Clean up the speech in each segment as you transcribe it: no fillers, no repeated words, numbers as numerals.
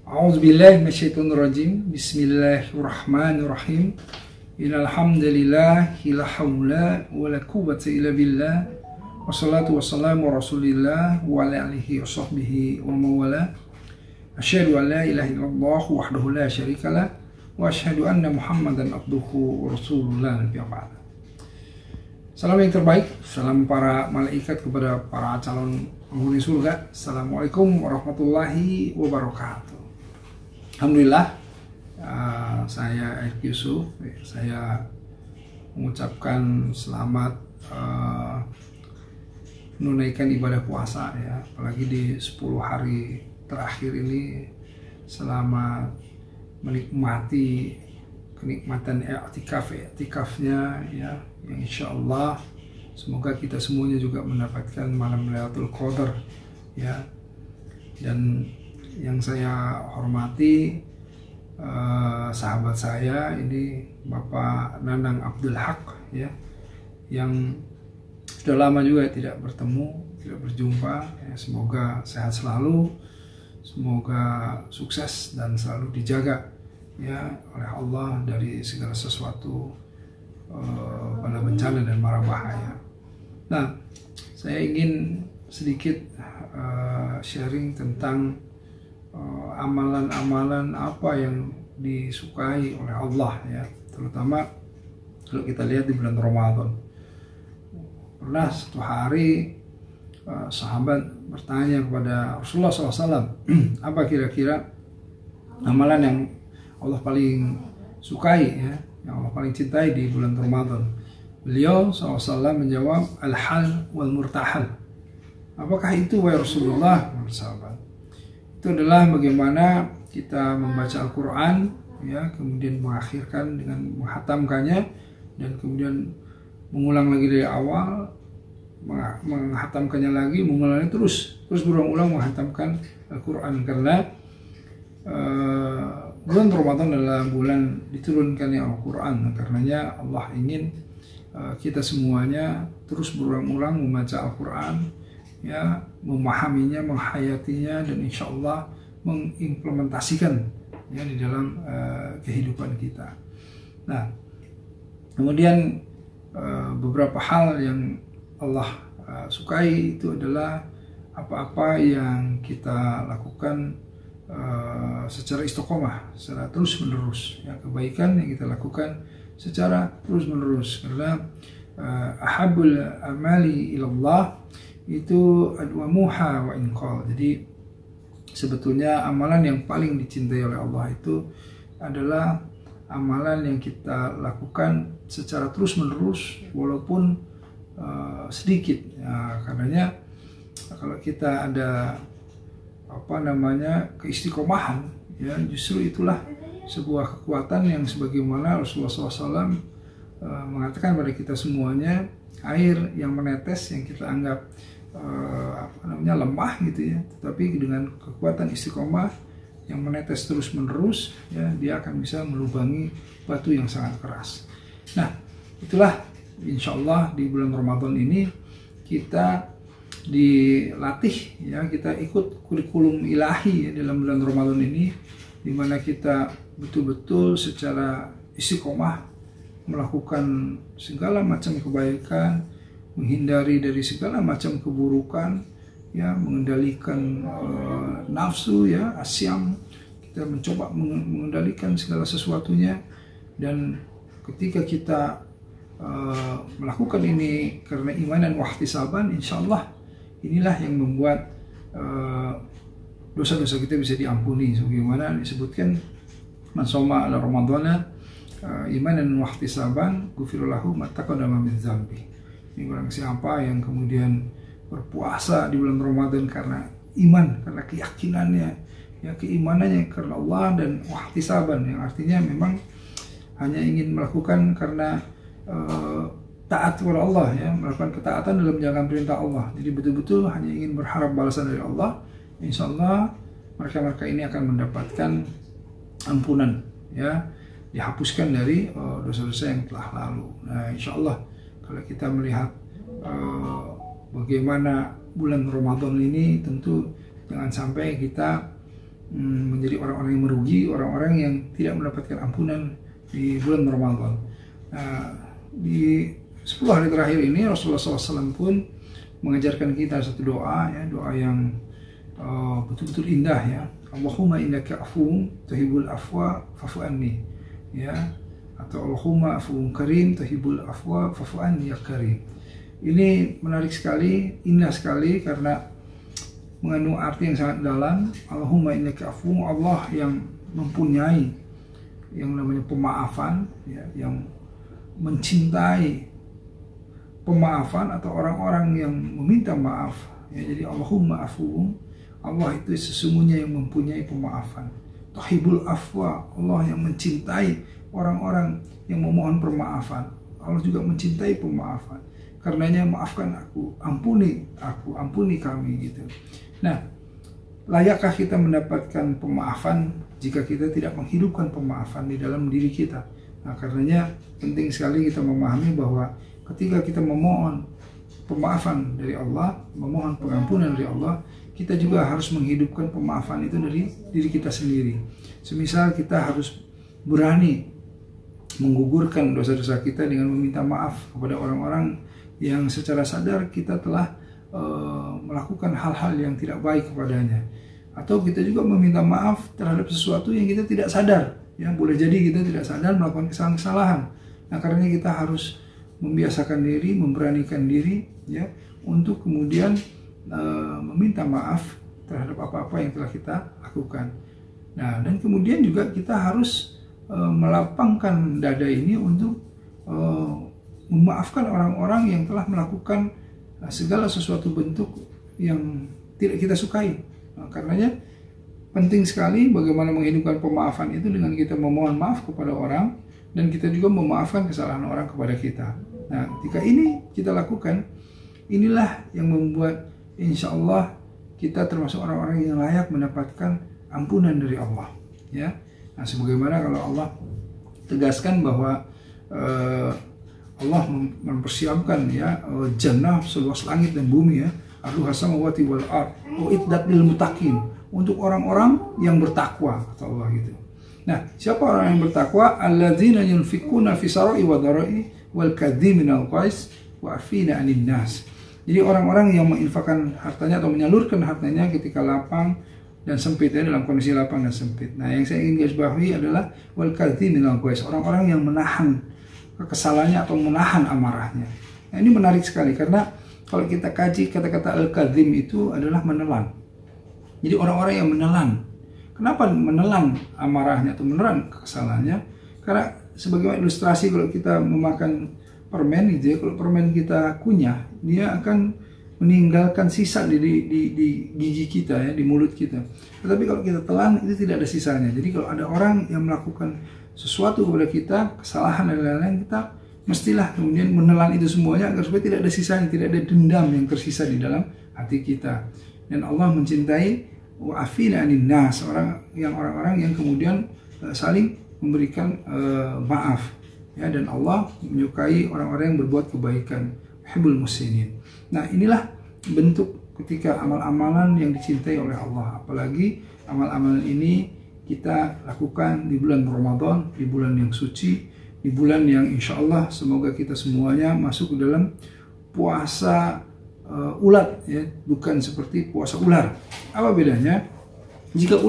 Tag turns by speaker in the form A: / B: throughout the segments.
A: A'udzubillahi minasyaitonirrajim. Bismillahirrahmanirrahim. Innal hamdalillah la haula wala quwwata illa billah. Wassalatu wassalamu rasulillah wa ala alihi washabbihi wa mawala. Asyhadu an la ilaha illallah wahdahu la syarikalah wa asyhadu anna Muhammadan abduhu wa rasulullah nabiyya ba'd. Salam yang terbaik, salam para malaikat kepada para calon penghuni surga. Assalamualaikum warahmatullahi wabarakatuh. Alhamdulillah, saya Erick Yusuf, saya mengucapkan selamat menunaikan ibadah puasa ya, apalagi di 10 hari terakhir ini, selamat menikmati kenikmatan i'tikafnya ya, yang insya Allah semoga kita semuanya juga mendapatkan malam Lailatul Qadar ya. Dan yang saya hormati sahabat saya ini Bapak Nanang Abdul Haq ya, yang sudah lama juga tidak bertemu, tidak berjumpa ya. Semoga sehat selalu, semoga sukses dan selalu dijaga ya oleh Allah dari segala sesuatu pada bencana dan mara bahaya. Nah, saya ingin sedikit sharing tentang amalan-amalan apa yang disukai oleh Allah ya, terutama kalau kita lihat di bulan Ramadan. Pernah satu hari sahabat bertanya kepada Rasulullah SAW, apa kira-kira amalan yang Allah paling sukai ya, yang Allah paling cintai di bulan Ramadan? Beliau SAW menjawab, al-hal wal murtahal. Apakah itu wahai Rasulullah? Sahabat, itu adalah bagaimana kita membaca Al-Quran ya, kemudian mengakhirkan dengan menghatamkannya, dan kemudian mengulang lagi dari awal, menghatamkannya lagi, mengulangnya terus berulang-ulang menghatamkan Al-Quran. Karena bulan Ramadan adalah bulan diturunkannya Al-Quran. Karenanya Allah ingin kita semuanya terus berulang-ulang membaca Al-Quran ya, memahaminya, menghayatinya, dan insya Allah mengimplementasikan ya di dalam kehidupan kita. Nah, kemudian beberapa hal yang Allah sukai itu adalah apa-apa yang kita lakukan secara istiqomah, secara terus menerus ya, kebaikan yang kita lakukan secara terus menerus. Karena ahabul amali ilallah itu adwamuha wa inqal. Jadi sebetulnya amalan yang paling dicintai oleh Allah itu adalah amalan yang kita lakukan secara terus menerus walaupun sedikit ya. Karenanya kalau kita ada keistiqomahan ya, justru itulah sebuah kekuatan yang sebagaimana Rasulullah SAW mengatakan pada kita semuanya, air yang menetes yang kita anggap lemah gitu ya, tetapi dengan kekuatan istiqomah yang menetes terus menerus ya, dia akan bisa melubangi batu yang sangat keras. Nah, itulah insya Allah di bulan Ramadan ini kita dilatih ya, kita ikut kurikulum ilahi ya, dalam bulan Ramadan ini, di mana kita betul-betul secara istiqomah melakukan segala macam kebaikan, menghindari dari segala macam keburukan ya, mengendalikan nafsu ya, asyam. Kita mencoba mengendalikan segala sesuatunya, dan ketika kita melakukan ini karena iman dan wahtisaban, insya Allah inilah yang membuat dosa-dosa kita bisa diampuni. Sebagaimana disebutkan, man shoma ala ramadhana imanan wahtisaban ghufira lahu ma taqaddama min dzambi. Ini barang siapa yang kemudian berpuasa di bulan Ramadan karena iman, karena keyakinannya ya, keimanannya karena Allah, dan wahtisaban yang artinya memang hanya ingin melakukan karena taat kepada Allah ya, melakukan ketaatan dalam menjalankan perintah Allah. Jadi betul-betul hanya ingin berharap balasan dari Allah. Insya Allah mereka ini akan mendapatkan ampunan ya, dihapuskan dari dosa-dosa yang telah lalu. Nah, insya Allah kalau kita melihat bagaimana bulan Ramadan ini, tentu jangan sampai kita menjadi orang-orang yang merugi, orang-orang yang tidak mendapatkan ampunan di bulan Ramadan. Nah, di 10 hari terakhir ini Rasulullah SAW pun mengajarkan kita satu doa, ya, doa yang betul-betul indah, ya. Allahumma innaka afuwun tuhibbul afwa fa'fu anni, ya, atau Allahumma afuwun karim tuhibbul afwa fa'fu anni ya karim. Ini menarik sekali, indah sekali karena mengandung arti yang sangat dalam. Allahumma innaka afuwun, Allah yang mempunyai yang namanya pemaafan, ya, yang mencintai pemaafan atau orang-orang yang meminta maaf, ya. Jadi Allahumma afuwun, Allah itu sesungguhnya yang mempunyai pemaafan. Tuhibul afwa, Allah yang mencintai orang-orang yang memohon permaafan. Allah juga mencintai pemaafan. Karenanya maafkan aku, ampuni kami, gitu. Nah, layakkah kita mendapatkan pemaafan jika kita tidak menghidupkan pemaafan di dalam diri kita? Nah, karenanya penting sekali kita memahami bahwa ketika kita memohon pemaafan dari Allah, memohon pengampunan dari Allah, kita juga harus menghidupkan pemaafan itu dari diri kita sendiri. Semisal kita harus berani menggugurkan dosa-dosa kita dengan meminta maaf kepada orang-orang yang secara sadar kita telah melakukan hal-hal yang tidak baik kepadanya. Atau kita juga meminta maaf terhadap sesuatu yang kita tidak sadar. Ya, boleh jadi kita tidak sadar melakukan kesalahan. Nah, karena kita harus membiasakan diri, memberanikan diri, ya, untuk kemudian meminta maaf terhadap apa-apa yang telah kita lakukan. Nah, dan kemudian juga kita harus melapangkan dada ini untuk memaafkan orang-orang yang telah melakukan segala sesuatu bentuk yang tidak kita sukai. Nah, karenanya penting sekali bagaimana menghidupkan pemaafan itu dengan kita memohon maaf kepada orang dan kita juga memaafkan kesalahan orang kepada kita. Nah, jika ini kita lakukan, inilah yang membuat insya Allah kita termasuk orang-orang yang layak mendapatkan ampunan dari Allah, ya. Nah, sebagaimana kalau Allah tegaskan bahwa Allah mempersiapkan, ya, jannah seluas langit dan bumi, ya, arduha samawati wal ard uiddat lil muttaqin, untuk orang-orang yang bertakwa, kata Allah, gitu. Nah, siapa orang yang bertakwa? Alladzina yunfikuna fi sarai wa dharai wal kadhiminal qais wa afina 'anil nas. Jadi orang-orang yang menginfakkan hartanya atau menyalurkan hartanya ketika lapang dan sempit, ya, dalam kondisi lapang dan sempit. Nah, yang saya ingin garis bawahi adalah wal kadhiminal qais, orang-orang yang menahan kekesalannya atau menahan amarahnya. Nah, ini menarik sekali karena kalau kita kaji kata-kata al-kadhim itu adalah menelan. Jadi orang-orang yang menelan. Kenapa menelan amarahnya atau menelan kekesalannya? Karena sebagai ilustrasi kalau kita memakan permen, gitu, ya, kalau permen kita kunyah, dia akan meninggalkan sisa di gigi kita, ya, di mulut kita. Tetapi kalau kita telan itu tidak ada sisanya. Jadi kalau ada orang yang melakukan sesuatu kepada kita, kesalahan dan lain-lain, kita mestilah kemudian menelan itu semuanya agar supaya tidak ada sisanya, tidak ada dendam yang tersisa di dalam hati kita. Dan Allah mencintai wa'afina 'anil nas, orang-orang yang kemudian saling memberikan maaf, ya, dan Allah menyukai orang-orang yang berbuat kebaikan, yuhibbul muhsinin. Nah, inilah bentuk ketika amal-amalan yang dicintai oleh Allah, apalagi amal-amalan ini kita lakukan di bulan Ramadan, di bulan yang suci, di bulan yang insya Allah semoga kita semuanya masuk ke dalam puasa ulat, ya, bukan seperti puasa ular. Apa bedanya? Jika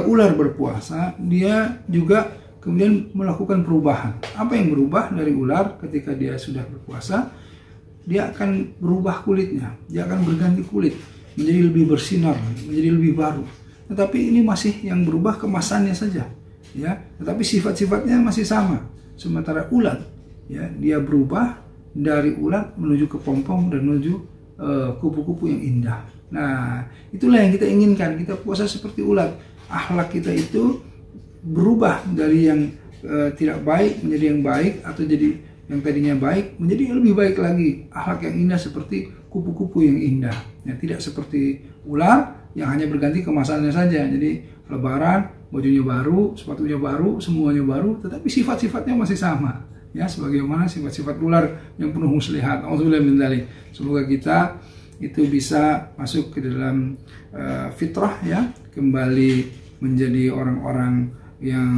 A: ular berpuasa, dia juga kemudian melakukan perubahan. Apa yang berubah dari ular ketika dia sudah berpuasa? Dia akan berubah kulitnya, dia akan berganti kulit menjadi lebih bersinar, menjadi lebih baru. Tetapi ini masih yang berubah kemasannya saja, ya. Tetapi sifat-sifatnya masih sama. Sementara ulat, ya, dia berubah dari ulat menuju ke pompong dan menuju kupu-kupu yang indah. Nah, itulah yang kita inginkan. Kita puasa seperti ulat. Akhlak kita itu berubah dari yang tidak baik menjadi yang baik, atau jadi yang tadinya baik menjadi yang lebih baik lagi. Akhlak yang indah seperti kupu-kupu yang indah. Ya, tidak seperti ular yang hanya berganti kemasannya saja. Jadi lebaran, bajunya baru, sepatunya baru, semuanya baru, tetapi sifat-sifatnya masih sama. Ya, sebagaimana sifat-sifat ular yang penuh muslihat. Auzubillahi min dzalik. Semoga kita itu bisa masuk ke dalam fitrah ya, kembali menjadi orang-orang yang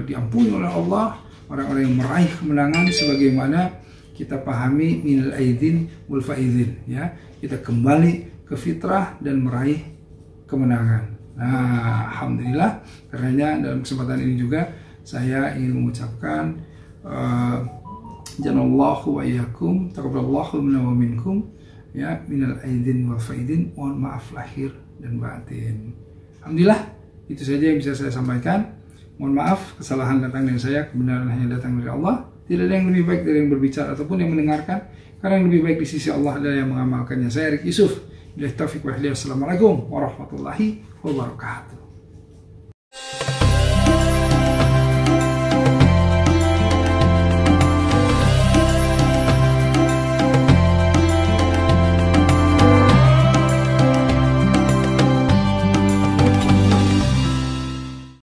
A: diampuni oleh Allah, orang-orang yang meraih kemenangan sebagaimana kita pahami minal aidin wal faizin ya. Kita kembali ke fitrah dan meraih kemenangan. Nah, alhamdulillah, karenanya dalam kesempatan ini juga saya ingin mengucapkan janallahu wa iyyakum taqabbalallahu minna wa minkum ya, minal aidin wal faizin, mohon maaf lahir dan batin. Alhamdulillah, itu saja yang bisa saya sampaikan. Mohon maaf, kesalahan datang dari saya, kebenaran hanya datang dari Allah. Tidak ada yang lebih baik dari yang berbicara ataupun yang mendengarkan, karena yang lebih baik di sisi Allah adalah yang mengamalkannya. Saya Erik Yusuf. Assalamualaikum warahmatullahi wabarakatuh.